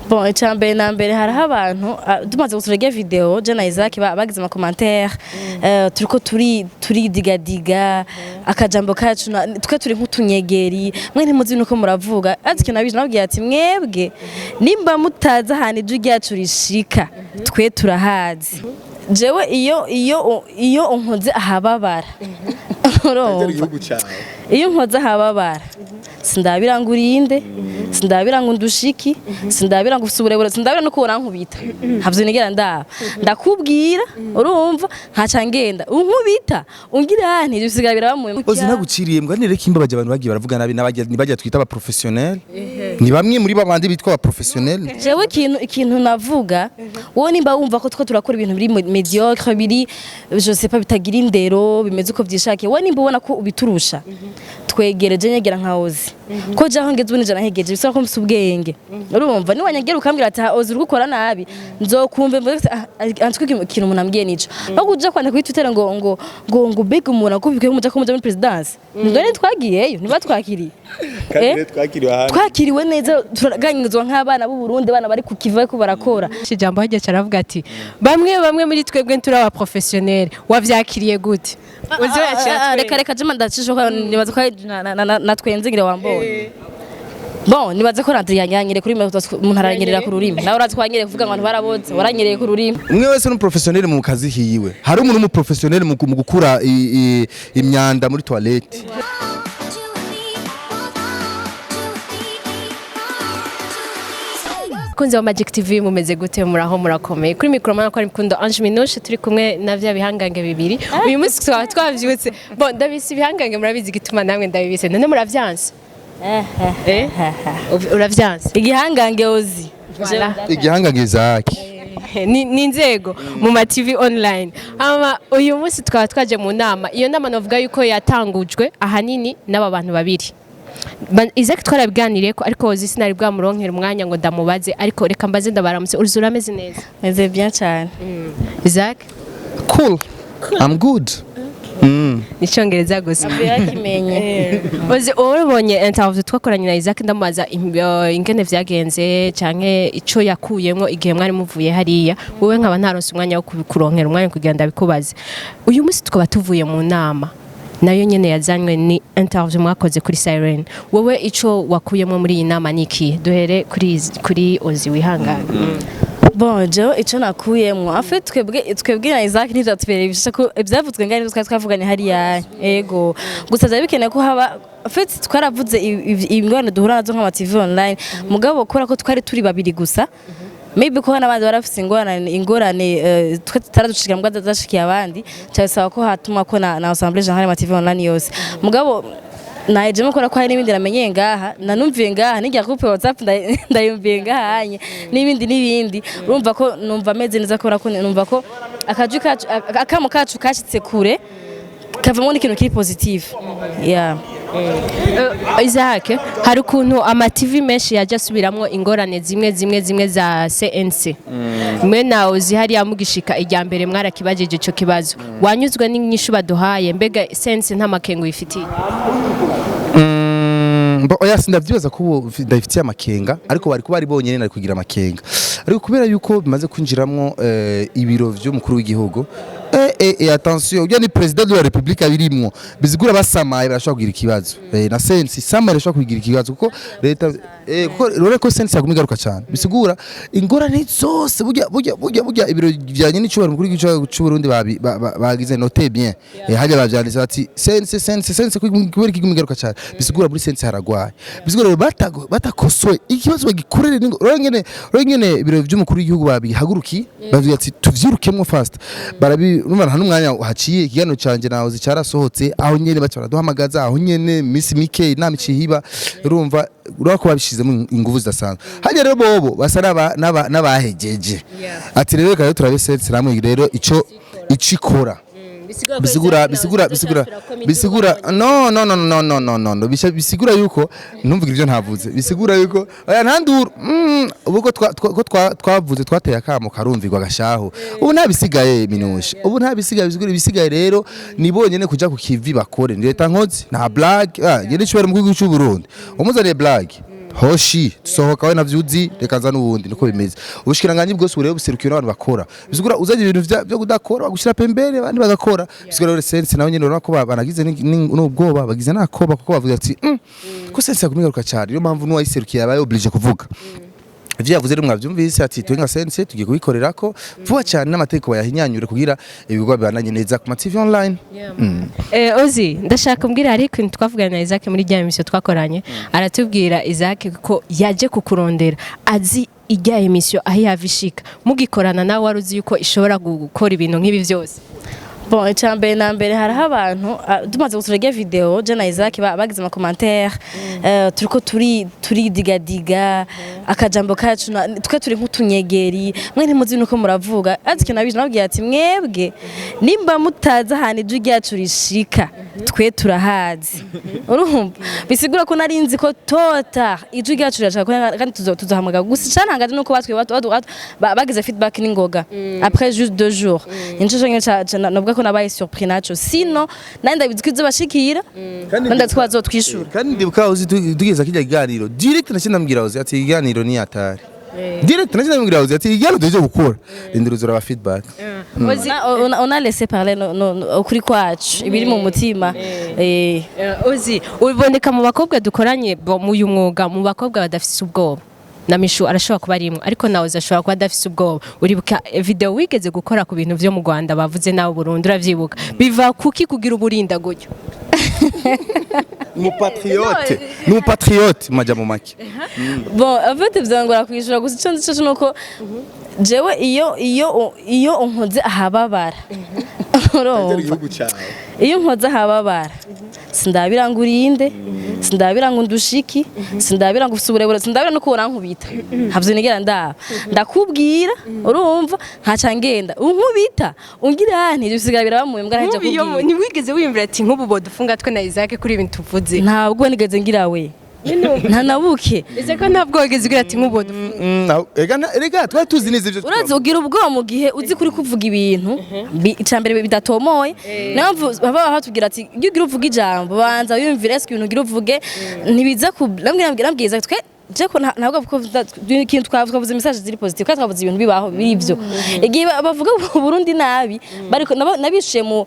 Bon, icambere na mbere hariho abantu tumaze guturega video je na Isaac bagize ama commentaire turiko turidigadiga akajambo kacu twe turi nk'utunyegeri mwe ntimuzi nuko muravuga azike nabije nabwiye ati mwebwe nimba mutaza hane ije ryacu rishika twe turahazi jewe iyo unkoze ahababara iyo nkoze ahababara sindabirangurinde sindabirangundushiki sindabirangufisuburebure sindabira no kubona nkubita havyo nigera ndakubwira urumva nkaca ngenda unkubita ungira nti bisigara birabamuye ozi naguciriye mbwa nireke imbabaje abantu bagiye baravuga nabi nibajya twita aba professionnel ni bamwe muri babandi bitwa aba professionnel jewe ikintu navuga wowe nimba wumva ko turakora ibintu biri mediocre biri je sais pas bitagira indero bimeze uko vyishake wowe nimba ubona ko ubiturusha twegereje nyegera nkaozi ko jaho ngeze ubone jana hegeje bisaba ko mfise ubwenge urumva ni wanyagera ukambwira ati ozi uri gukora nabi nzokumve antwe ikintu umuntu ambwiye nico bakuja kwanda kuri Twitter ngo bega umuntu akubikwe muja ko muja muri presidence ndone twagiyeyo nibatwakiriye twakiriwe neza turaganyizwa nk'abana b'u Burundi bana bari kukiva ko barakora ijambo hajya caravuga ati bamwe muri twebwe turi aba professionnel wavyakiriye gute uzi reka jema ndacishoka nibaza ko natwenzingire wambone bon nibaze ko yanyanyire kuri umuntu aranyerera ku rurimi nawe urazi kwanyereye kuvuga ngo abantu baraboze waranyereye ku rurimi umwe wese no professionnel mu kazi hiwe hari umuntu mu professionnel mu gukura imyanda muri toilette kunze wa Magic TV mumeze gute muraho murakomeye kuri micro mana ko ari Mkundo Ange Minouche turi kumwe na vya bihangange bibiri uyu munsi twavyutse bon ndabise bihangange murabizi gituma namwe ndabibise none muravyanse uravyanse igihangange ozi igihangange Isaac ni inzego mu ma TV online ama uyu munsi twaje mu nama iyo nama novuga yuko yatangujwe ahanini n'aba bantu babiri Isaac twarabiganiriye ko ariko ozi sinari bwamuronkera umwanya ngo ndamubaze ariko reka mbaze ndabaramutse uruzura ameze neza meze bien cyane Isaac cool I'm good Nicyongereza gusa birakimenye ozi urabonye interview twakoranye na Isaac ndamubaza ingene vyagenze canke ico yakuyemwo igihe mwari muvuye hariya wowe nkaba ntaronse umwanya wo kuronkera umwanya kugira ndabikubaze uyu munsi tukaba tuvuye mu nama nayo nyene yazanywe ni interview mwakoze kuri Siren wowe ico wakuyemo muri iyi nama niki duhere kuri ozi wihangana bon je ico nakuyemo afe twebwe na Isaac ntivyatubere bisha ko ivyavuzwe ngani twavuganye hariya ego gusa byabikeneye ko haba afite twaravuze ingorane duhura nazo nk'ama TV online mugabo kora ko twari turi babiri gusa maybe ko n'abandi barafise ingorane taradushikira mbwa zadashikiye abandi cyasaba ko hatuma ko na Assemblée Générale TV online yose mugabo naje mukora ko hari n'ibindi namenye ngaha nanumviye ngaha nijya groupe WhatsApp ndayumviye ngahanye n'ibindi urumva ko numva meze neza ko numva ko akaju kacu akamo kacu kashitse kure kavamo n'ikintu kiri positive yeah Isaac hari ukuntu ama TV menshi yaje asubiramwo ingorane zimwe za CNC mwe nawe zihari yamugishika ijya mbere mwarakibajije ico kibazo wanyuzwe n'inyishu baduhaye mbega CNC nta makengo yifitiye oya sindavyibaza ko ndafitiye amakenga ariko bari kuba ari bonyene nari kugira amakenga ariko kubera yuko bimaze kwinjiramwo ibiro vy'umukuru w'igihugu attention ujya ni president de la République abirimwo bizigura basamaye barashobora kugira ikibazo na sense samaye barashobora kugira ikibazo kuko leta kuko rore ko sense yagumigaruka cyane bisigura ingorane zose burya ibiro byanye n'icubaro mukuru w'igihugu cy'u Burundi bagize note bien hajya bavyanditse bati sense kubera kigumigaruka cyane bisigura muri sense haragwaye bisigura batakosoye ikibazo bagikorere rongene ibiro by'umukuru w'igihugu babihaguruki bavuga ati tuvyirukemwo fast barabi numara hano umwanya haciye ikigano canje naho zicarasohotse aho nyene baca baraduhamagaza aho nyene Miss Mike inama icihiba urumva urako babishizemo inguvu zidasanzwe hajya rero bobo basa n'abahejeje ati rero kayo turabe sense namwe rero ico icikora bisigura no bisigura yuko ntumvugira ibyo ntavuze bisigura yuko aya ntanduru ubwo twavuze twateye akamo karumvirwa gashaho ubu ntabisigaye Minouche ubu ntabisigaye bisigaye rero nibonye ne kuja ku kivi bakore leta nkozi nta blague ngene cyo mu gihugu cy'u Burundi umuzaniye blague hoshi sohoka we navyuzi reka nza nubundi niko bimeze ubushikiranganje bwose urebe buserukiye n'abantu bakora bizugura uzaje ibintu byo kudakora bagushira pembere abandi bagakora bizugura rero sense nawe nyine urabona ko banagize n'ubwoba bagize nakoba kuko bavuze ati ko sense yagumigaruka cyane niyo mpamvu n'uwayiserukiye yabaye oblige kuvuga ivyo yavuze rero mwavyumvise ati twe nka sense tugiye kubikorera ko vuba cyane n'amategeko bayahinyanyure kugira ibikorwa bibananye neza ku TV online. Ozi ndashaka mbwira hari ikintu twavugana na Isaac muri rya emission twakoranye aratubwira Isaac ko yaje kukurondera azi ijya emission aho yavishika mugikorana nawe waruzi yuko ishobora gukora ibintu nk'ibi byose. Bon, icambere na mbere hariho abantu tumaze guturega video je na Isaac bagize ama commentaire turiko turidigadiga akajambo kacu twe turi nk'utunyegeri mwe ntimuzi nuko muravuga azike nabije nabwiye ati mwebwe nimba mutaza hane ije ryacu rishika twe turahazi urumva bisigura ko nari nzi ko tota ije ryacu rishaka kandi tuzohamaga gusa canangaje nuko batwe bagize feedback n'ingoga après juste 2 jours injije nabwo ko nabaye surpris naco sino nanda bizwize bashikira nanda twazo twishura kandi ndibuka uzi tugeza kijya kiganiro direct nashinda mbwira uzi ati kiganiro ni atari direct nashinda mbwira uzi ati kiganiro tuje gukora induruzura ba feedback on a laissé parler ukuri kwacu ibiri mu mutima uzi uboneka mu bakobwa dukoranye mu uyu mwuga mu bakobwa badafise ubwoba na Mishu arashobora kuba arimwe ariko nawe uzashobora kuba adafise ubwoba uribuka video wigeze gukora ku bintu vyo mu Rwanda bavuze nawe Burundi uravyibuka biva kuki kugira uburinda gutyo mu patriote maja mu make bon en fait byangora kwishura gusa ico ndico nuko jewe iyo unkoze ahababara iyo nkoze ahababara sindabirangurinde sindabiranga undushiki sindabiranga ufite uburebure sindabira no kubona nkubita havyo nigera ndakubwira urumva nkaca ngenda unkubita ungira nti bisigara birabamuye mbwa ntaje kubwira ni wigeze wiyumvira ati nk'ubu bodufunga twe na Isaac kuri ibintu tuvuze ntabwo nigeze ngira we nta nabuke ese ko ntabwo wigeze ugira ati nk'ubu rega twari tuzi neza ivyo urazi ugira ubwoba mu gihe uzi kuri kuvuga ibintu icambere bidatomoye nayo baba batubwira ati iyo ugira uvuga ijambo banza wiyumvire eske ibintu ugira uvuge ntibiza nabwiza twe jeko ntabwo ikintu twavuze message ziri positive kandi twavuze ibintu bibaho bivyo igihe bavuga Burundi nabi bariko nabishiye mu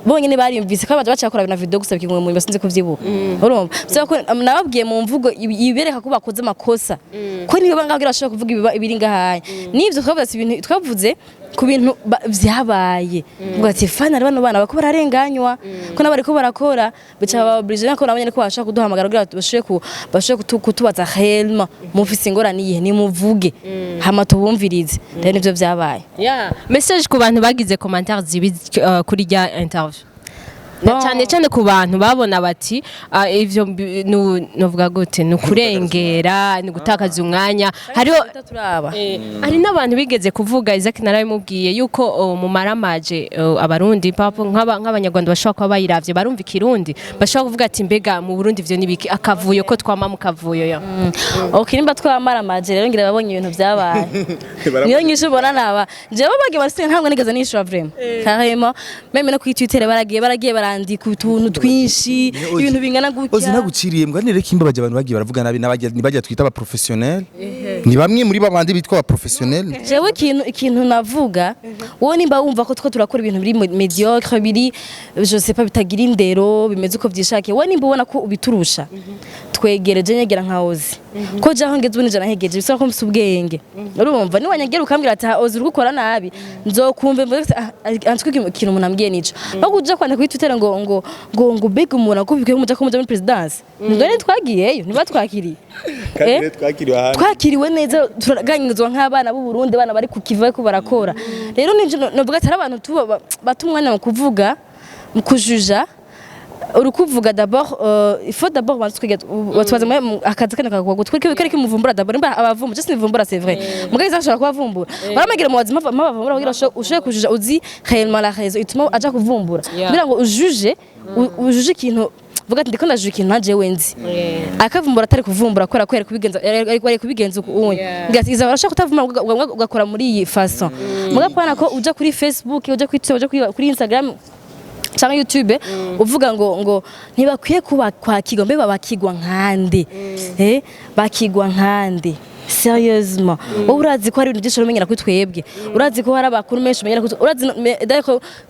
bonyene bariyumvise ko abaje bacakora na video gusa bikingwe mu basinze kuvyibuka urumva byo ko nababwiye mu mvugo ibereka ko bakoze amakosa ko niyo bangagira bashaka kuvuga ibiri ngahaye nivyo twavuze ibintu twavuze ku bintu vyabaye ngo ati fana bano bana bako bararenganywa ko nabari ko barakora bica babrije nako nabanye ko bashaka kuduhamagara kugira bashaka kutubaza helma mufise ingorane yihe ni muvuge hama tubumvirize rero nivyo vyabaye message ku bantu bagize commentaires zibi kuri rya interview cyane ku bantu babona bati ivyo novuga gute ni kurengera ni gutakaza umwanya hari n'abantu bigeze kuvuga Isaac narabimubwiye yuko mu maramaje abarundi papo nk'abanyarwanda bashobora kuba bayiravye barumva ikirundi bashobora kuvuga ati mbega mu Burundi ivyo nibiki akavuyo ko twama mu kavuyo ya okay nimba twamaramaje rero ngira babonye ibintu vyabaye niyo nyisho bona naba jewe bagiye basiye ntabwo nigeze nishura vraiment carrément même no kuri Twitter baragiye barandika utuntu twinshi ibintu bingana gutya ozi naguciriye mbwa nireke imba baje abantu bagiye baravuga nabi nabajya twita aba professionnel ni bamwe muri babandi bitwa aba professionnel jewe ikintu navuga wowe nimba wumva ko two turakora ibintu biri mediocre biri je sais pas bitagira indero bimeze uko byishake wowe nimba ubona ko ubiturusha twegereje nyegera nka ozi ko jaho ngeze ubunije nahegeje bisaba ko mfite ubwenge urumva ni wanyagera ukambwira ati ozi uri gukora nabi nzokumve antwe ikintu umuntu ambwiye nico no kuja kwandika kuri Twitter ngo bega umuntu akubikwe muja ko muja muri presidence ndone twagiyeyo nibatwakiriye twakiriwe neza turaganyizwa nk'abana b'u Burundi bana bari kukiva ko barakora rero ninje novuga ati abantu batumwanya mu kuvuga mu kujuja urukuvuga d'abord il faut d'abord batwaza akazi kana kagwa kari kimuvumbura d'abord mba abavumbu just nivumbura c'est vrai mugaza ashaka kubavumbura baramagira mu wazima bavumbura kugira ushaka kujuja uzi réellement la raison ituma aja kuvumbura kugira ngo ujuje ikintu vuga ati ndiko ndajuje ikintu naje wenzi akavumbura atari kuvumbura kora kwere kubigenza ukunye ngati iza barashaka kutavumbura ugakora muri iyi façon mugapana ko uja kuri Facebook uja kuri Twitter uja kuri Instagram cyangwa YouTube uvuga ngo ntibakwiye kuba kwakigwa mbe babakigwa nkande bakigwa nkande sérieusement wowe urazi ko hari ibintu byinshi umenyera kuri twebwe urazi ko hari abakuru menshi umenyera kuri urazi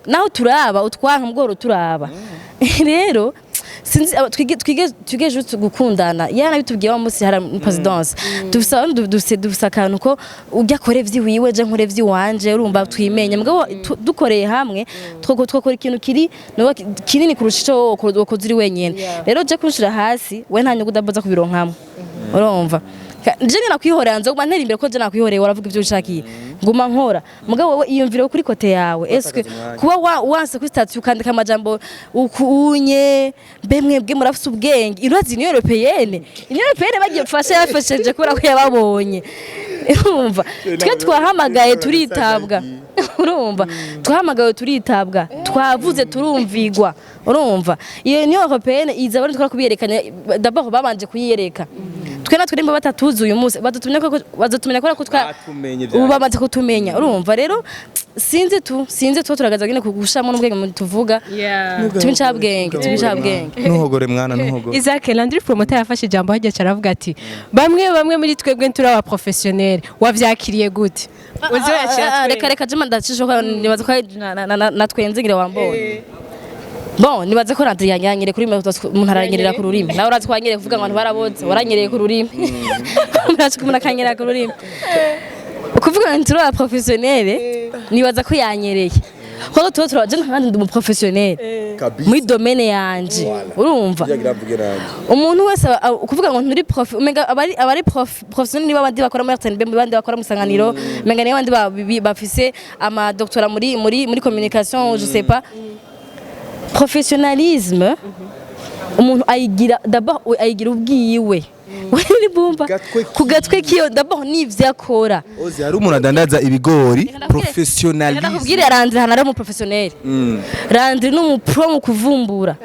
naho turaba utwanka mugoro turaba rero sinzi twige juste gukundana yana bitubwiye wa musi hari presidence dufisa akantu ko ujya kore vyiwiwe je nkore vyiwanje urumva twimenye mugabo dukoreye hamwe twokora ikintu kinini kurusha ico wakoze uri wenyene rero je kunshira hasi we nta nyungu udaboza kubironkamwe urumva je nakwihorera nzo kuba ntera imbere ko je nakwihoreye waravuga ivyo ushakiye nguma nkora mugabo wowe iyumvire kuri kote yawe eske kuba wanse kuri statut ukandika amajambo ukunye bemwebwe murafise ubwenge irazi niyo européenne bagiye fashe yafasheje kubera ko yababonye urumva twe twahamagaye turitabwa urumva twahamagaye turitabwa twavuze turumvigwa urumva iyo niyo européenne iza bari twara kubiyerekanya d'abord babanje kuyiyereka twe natwe nimba batatuzuye umunsi bazotumenya ko ubu bamaze kutumenya urumva rero sinzi tu turagaza gine kugushamo n'ubwenge tuvuga tubincabwenge nuhogore mwana nuhogore Isaac Landry promoter yafashe ijambo hajya caravuga ati bamwe muri twebwe turi aba professionnel wavyakiriye gute reka jema ndacishoka nibaza ko natwenzingire wambone bon nibaze ko Landry yanyanyire kuri umuntu aranyerera ku rurimi nawe urazi ko wanyereye kuvuga ngo abantu baraboze waranyereye ku rurimi murazi ko umuntu akanyerera ku rurimi ukuvuga ngo turi aba professionnel nibaza ko yanyereye ko turaje nkandi ndi mu professionnel muri domaine yanje urumva umuntu wese ukuvuga ngo nturi prof umenga abari professionnel niba bandi bakora muri RTNB bandi bakora mu Sanganiro menga niba bandi bafise ama doctorat muri communication je sais pas professionnalisme umuntu ayigira d'abord ayigira ubwiwe wari bumva kugatwe kiyo d'abord nivyo akora ozi hari umuntu adandaza ibigori professionnalisme nakubwira Landry hanara mu professionnel Landry no pro mu kuvumbura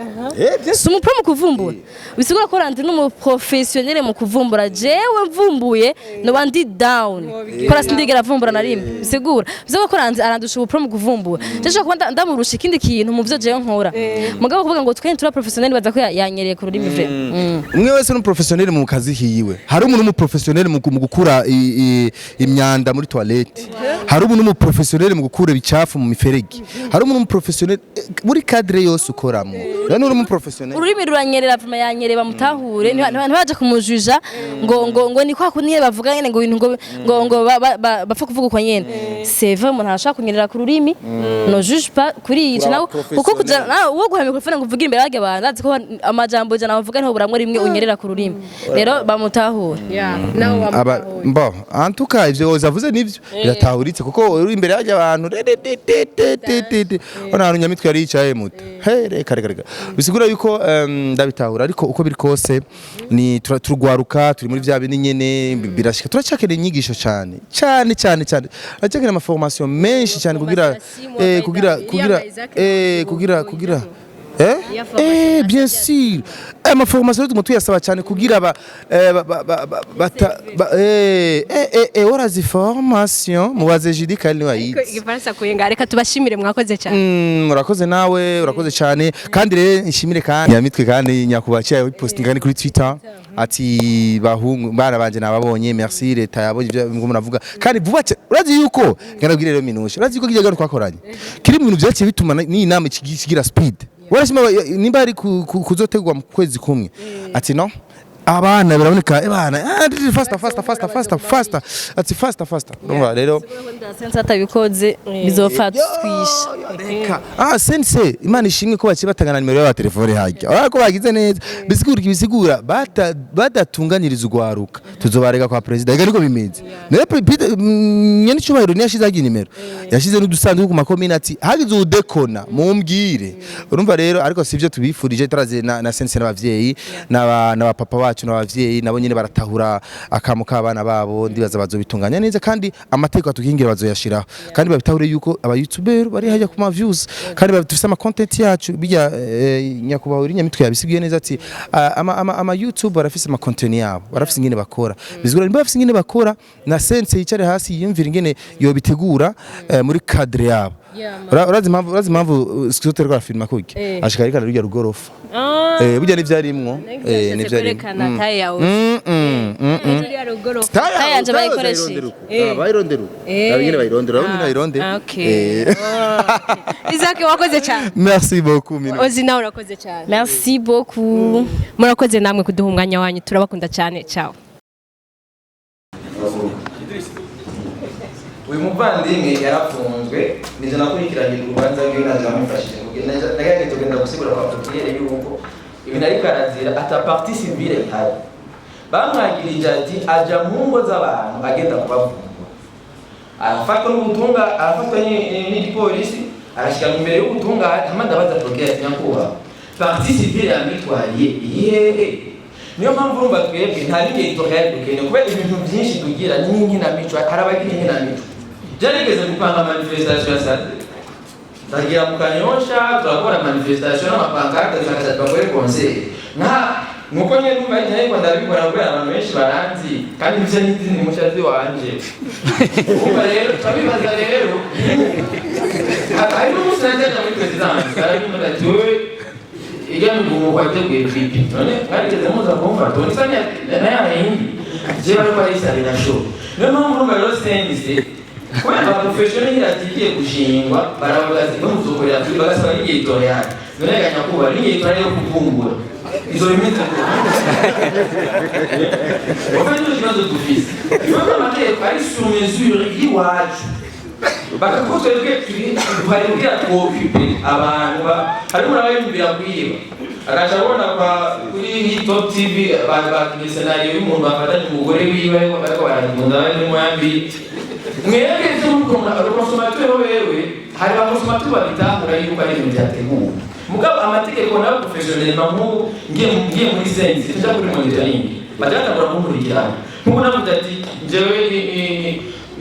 mu pro mu kuvumbura bisigura ko Landry no mu professionnel mu kuvumbura jewe mvumbuye no bandi down kora sindigera vumbura na rimwe bisigura bisigura ko Landry arandusha mu pro mu kuvumbura jeje ko ndamurusha ikindi kintu mu byo jewe nkora mugabo kuvuga ngo twe tura professionnel baza ko yanyereye ku rurimi vre umwe wese no professionnel mu kazi hiwe hari umuntu mu professionnel mu gukura imyanda muri toilette hari umuntu mu professionnel mu gukura ibicafu mu miferegi hari umuntu mu professionnel muri cadre yose ukoramo rero uri mu professionnel ururimi ruranyerera vuma yanyereye bamutahure ntibaje kumujuja ngo ni kwa kunye bavuga nyene ngo ibintu ngo bapfa kuvuga uko nyene c'est vrai umuntu arashaka kunyerera ku rurimi no juge pas kuri ico nawo kuko kuja wo guha microphone ngo uvuge imbere y'abantu azi ko amajambo jana bavuga nto buramwe rimwe unyerera ku rurimi rero bamutahure bon en tout cas ivyo zavuze nivyo biratahuritse kuko uri imbere y'abantu ona hari nyamitwe yari yicaye muto reka bisigura yuko ndabitahura ariko uko biri kose ni turugwaruka turi muri vya bintu nyene birashika turacakene inyigisho cyane aracakene ama formation menshi cyane kugira bien sûr ama formation du mutu yasaba cyane kugira warazi formation mubaze Jidi kandi wayizi igifaransa kuyenga reka tubashimire mwakoze cyane murakoze nawe urakoze cyane kandi rero nshimire kandi yamitwe kandi nyakubaciye posting kandi kuri Twitter ati bahungu bana banje nababonye merci leta yabonye ibyo muravuga kandi vuba urazi yuko ngarabwire rero minusha urazi yuko kijya twakoranye kiri mu bintu byaciye bituma ni inama kigira speed warashima nimba ari kuzotegwa mu kwezi kumwe ati no abana biraboneka abana faster ndumva rero sense atabikoze bizofata twisha sense imana ishimwe ko baciye batangana nimero ya telefone hajya ariko bagize neza bisigura badatunganiriza ugwaruka tuzobarega kwa president ariko bimeze rero nyene cyubahiro ni yashize agi nimero yashize n'udusanzwe ku makomine ati hagize udekona mumbwire urumva rero ariko sivyo tubifurije turaze na sense n'abavyeyi n'aba papa bacu n'abavyeyi nabo nyene baratahura akamo k'abana babo ndibaza bazobitunganya neza kandi amategeko atukingira bazoyashiraho kandi babitahure yuko aba youtuber bari hajya ku ma views kandi bafite ama content yacu bijya nyakubaho uri nyamitwe yabisigiye neza ati ama YouTube barafise ama content yabo barafise ingene bakora bizigura nimba bafise ingene bakora na sense yicare hasi yimvira ingene yo bitegura muri cadre yabo urazi impamvu Scott rwa filma kuki ashika ariko ararya rugorofa burya n'ivyarimwo n'ivyarimwo taye yawe rya rugorofa taye yanje bayikoresha bayirondera abanyene bayirondera abanyene bayirondera Isaac wakoze cyane merci beaucoup Ozi nawe urakoze cyane merci beaucoup murakoze namwe kuduha umwanya wanyu turabakunda cyane ciao uyu muvandimwe yarafunzwe nije nakurikiranye urubanza rwe nazamufashije nagaye tugenda gusigura kwa Fotiyere yuko ibintu ariko arazira ata partie civile ihari bamwagirije ati aja mu ngo z'abantu agenda kubavumbura arafatwa n'ubutunga arafatwa n'igipolisi arashikana imbere y'ubutunga amanda baza prokete nyakuba partie civile yamitwariye ihehe niyo mpamvu urumva twebwe nta ligne editoriale dukeneye kubera ibintu byinshi tugira n'inkinamico harabagira inkinamico byarigeze gupanga manifestation ya sade ndagira mu Kanyosha turakora manifestation n'amapankarte zakaza bakore concert nuko nyene numva ariko ndabikora kubera abantu benshi baranzi kandi nivyo n'izindi mushazi wanje umva rero twabibaza rero hari n'umunsi najyaga muri presidence arabimbaza ati wewe igani gumu kwateguye vipi none arigeze muza kumfata unisanya nayahindi je bari barisabira show niyo mpamvu urumva rero sendise kubera abaprofessionnel iragiye gushingwa baravugazi bamuzokorera bagasaba n'igihe editorial none ganyakuba n'igihe editorial yo kuvumbura izo limite ofanye n'ikibazo dufise niyo amategeko ari sur mesure y'iwacu bakakutwebwe tuharibwira kuokipe abantu harimo n'abayumvira kwiba akaca abona kuri Top TV bakiye scenario y'umuntu bafatanye umugore wiwe bariko baragunda bari mu yambi mwebwe consommateur wewe hari abakonsomateur babitahura yuko ari ibintu byateguwe mugabo amategeko nawe professionnel mamu ngiye muri sense tuja kuri monitoring bajatangura kumurikirana nkuko navuga ati jewe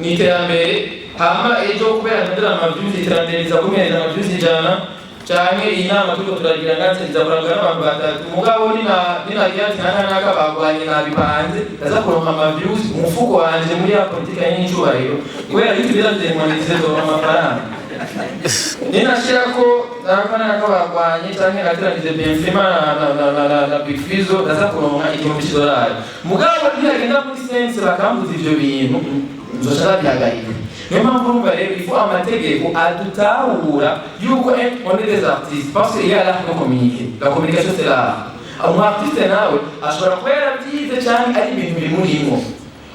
ni iterambere hama ejo kubera ndera amavyuzi iterambere rizakomeza amavyuzi ijana canke iyi nama turiko turagira ngatse rizakurangana n'abantu batatu mugabo nina yati naka bagwanye nabipanze ndaza kuronka amavyuzi umufuko wanje muri ya politika y'incubahiro kubera yuko birademonetize amafaranga ninashira ko nakana bagwanye canke nateranize Benfema na Big Fizo ndaza kuronka $1000 mugabo ntiyagenda muri sense bakambuza ivyo bintu nzoshaka byagarika niyo mpamvu urumva rero ifu amategeko adutahura yuko on est des artistes parce qu'il y a l'art de communiquer la communication c'est l'art umu artiste nawe ashobora kuba yarabyize cyane ari ibintu bimurimo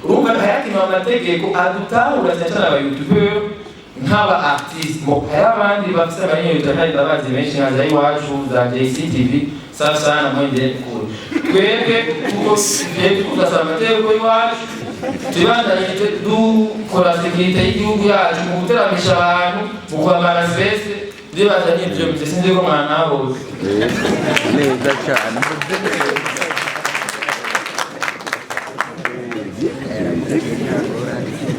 urumva hayatima amategeko adutahura cyane cyane aba youtubeur nk'aba artiste hari abandi bafite abanyeyutube kandi ndabazi benshi nka za iwacu za JCTV sasa na mwendeye kure twebwe kuko tugasaba amategeko y'iwacu tubandanye dukora sekirite y'igihugu yacu mu guteramisha abantu mu kwambara veste ndibaza n'ibyo byo sinzi ko mwana bose neza cyane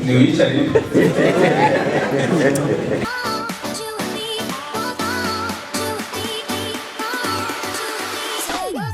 ni wicari